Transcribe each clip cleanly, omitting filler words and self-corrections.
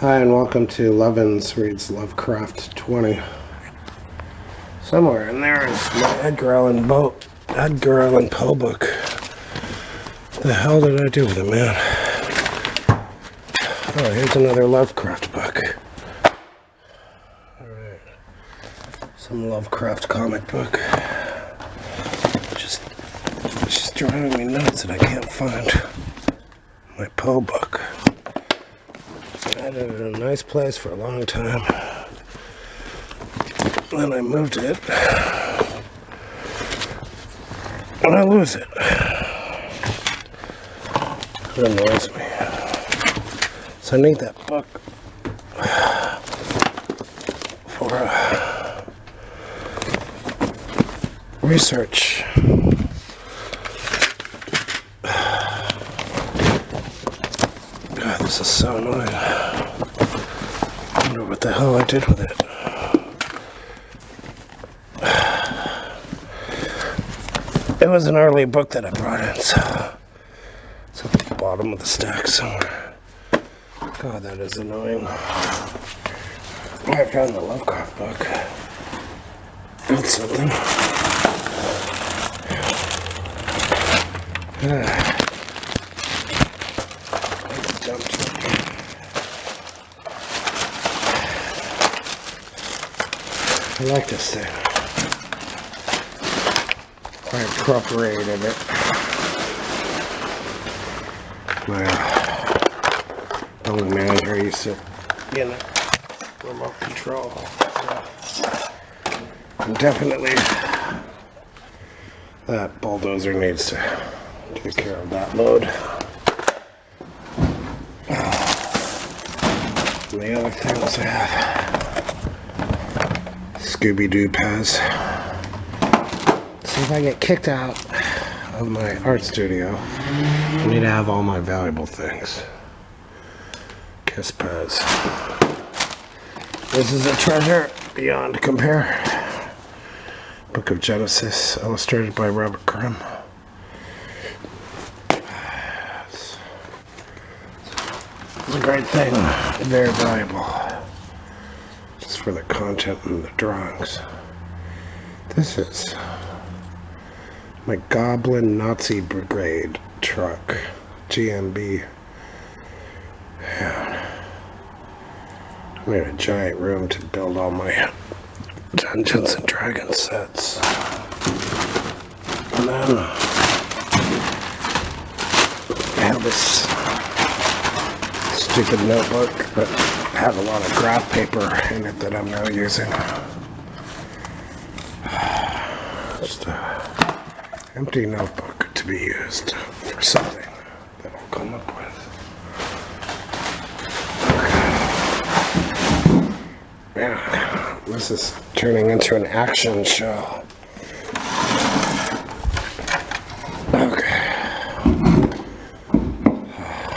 Hi and welcome to Lovins reads Lovecraft 20. Somewhere in there is my Edgar Allan Poe book. What the hell did I do with it, man? Oh, here's another Lovecraft book. Alright. Some Lovecraft comic book. Just driving me nuts that I can't find my Poe book. I had it in a nice place for a long time. Then I moved it. And I lose it. It annoys me. So I need that book for research. God, this is so annoying. I wonder what the hell I did with it. It was an early book that I brought in, so it's at the bottom of the stack somewhere. God, that is annoying. I found the Lovecraft book. That's something. I like this thing. I appropriated it. My building manager used to be in a remote control. And definitely that bulldozer needs to take care of that load. And the other things I have Scooby-Doo Pez. See, if I get kicked out of my art studio, I need to have all my valuable things. Kiss Pez. This is a treasure beyond compare. Book of Genesis, illustrated by Robert Grimm. It's a great thing. Very valuable. Just for the content and the drawings. This is my Goblin Nazi Brigade truck, GMB. Man, I made a giant room to build all my Dungeons and Dragons sets. And then I have this stupid notebook that has a lot of graph paper in it that I'm now using. Just empty notebook to be used for something that I'll come up with. Okay. Yeah, this is turning into an action show. Okay.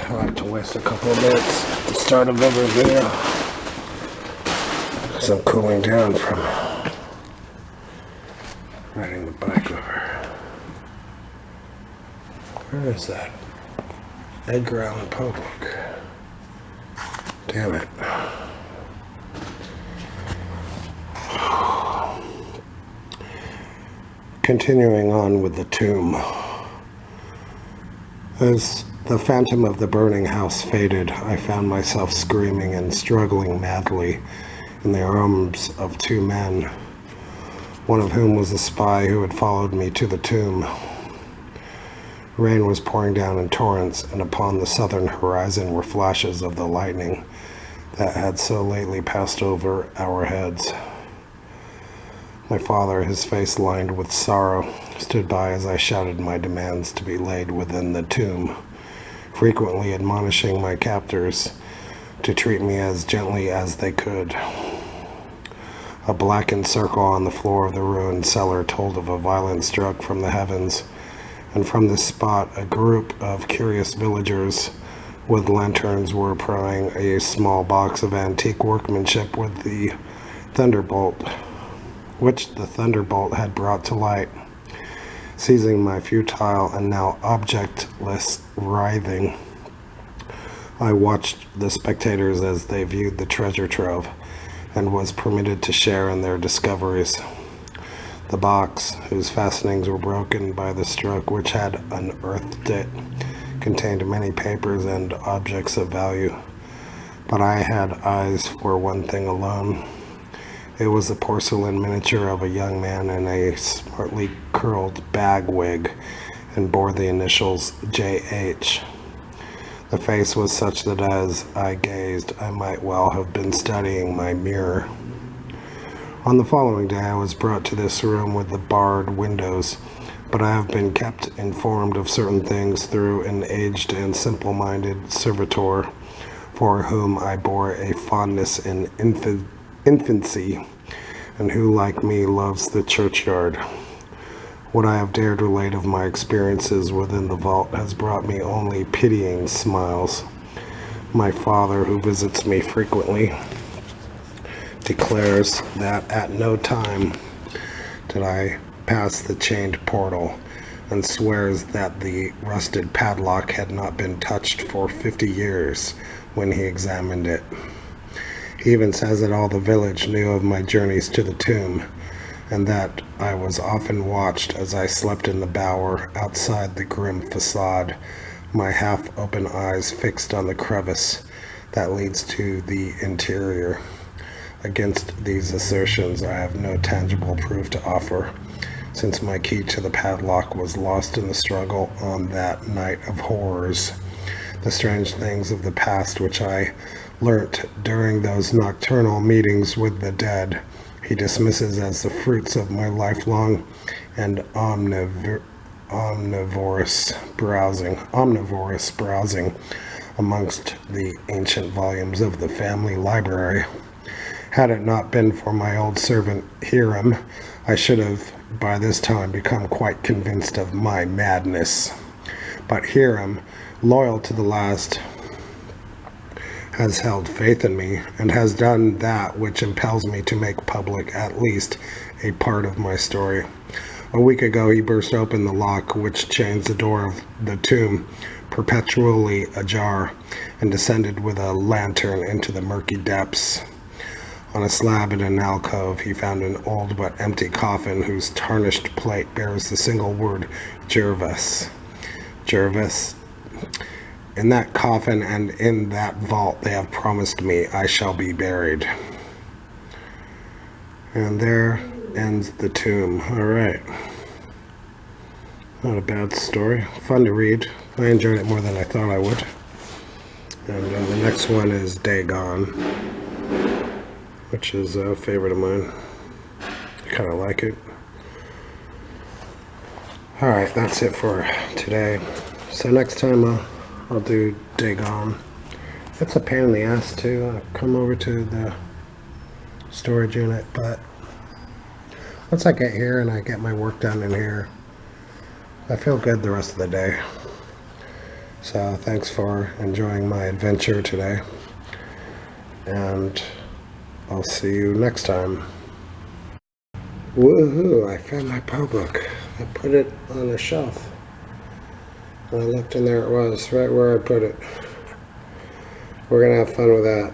I like to waste a couple of minutes at the start of every video because I'm cooling down from riding the bike over. Where is that Edgar Allan Poe book? Damn it. Continuing on with the tomb. As the phantom of the burning house faded, I found myself screaming and struggling madly in the arms of two men, one of whom was a spy who had followed me to the tomb. Rain was pouring down in torrents, and upon the southern horizon were flashes of the lightning that had so lately passed over our heads. My father, his face lined with sorrow, stood by as I shouted my demands to be laid within the tomb, frequently admonishing my captors to treat me as gently as they could. A blackened circle on the floor of the ruined cellar told of a violent stroke from the heavens, and from this spot a group of curious villagers with lanterns were prying a small box of antique workmanship with the thunderbolt, which the thunderbolt had brought to light. Seizing my futile and now objectless writhing, I watched the spectators as they viewed the treasure trove and was permitted to share in their discoveries. The box, whose fastenings were broken by the stroke which had unearthed it, contained many papers and objects of value. But I had eyes for one thing alone. It was a porcelain miniature of a young man in a smartly curled bag wig and bore the initials J.H. The face was such that as I gazed, I might well have been studying my mirror. On the following day, I was brought to this room with the barred windows, but I have been kept informed of certain things through an aged and simple-minded servitor for whom I bore a fondness in infancy, and who, like me, loves the churchyard. What I have dared relate of my experiences within the vault has brought me only pitying smiles. My father, who visits me frequently, declares that at no time did I pass the chained portal, and swears that the rusted padlock had not been touched for 50 years when he examined it. He even says that all the village knew of my journeys to the tomb, and that I was often watched as I slept in the bower outside the grim facade, my half-open eyes fixed on the crevice that leads to the interior. Against these assertions, I have no tangible proof to offer, since my key to the padlock was lost in the struggle on that night of horrors. The strange things of the past which I learnt during those nocturnal meetings with the dead, he dismisses as the fruits of my lifelong and omnivorous browsing amongst the ancient volumes of the family library. Had it not been for my old servant Hiram, I should have by this time become quite convinced of my madness. But Hiram, loyal to the last, has held faith in me, and has done that which impels me to make public at least a part of my story. A week ago he burst open the lock which chains the door of the tomb perpetually ajar, and descended with a lantern into the murky depths. On a slab in an alcove he found an old but empty coffin whose tarnished plate bears the single word Jervis. Jervis. In that coffin and in that vault they have promised me I shall be buried. And there ends the tomb. Alright. Not a bad story. Fun to read. I enjoyed it more than I thought I would. And the next one is Day Gone, which is a favorite of mine. I kind of like it. Alright, that's it for today. So next time I'll do Day Gone. It's a pain in the ass to come over to the storage unit, but once I get here and I get my work done in here, I feel good the rest of the day. So thanks for enjoying my adventure today, and I'll see you next time. Woohoo! I found my Poe book. I put it on a shelf. And I looked and there it was, right where I put it. We're gonna have fun with that.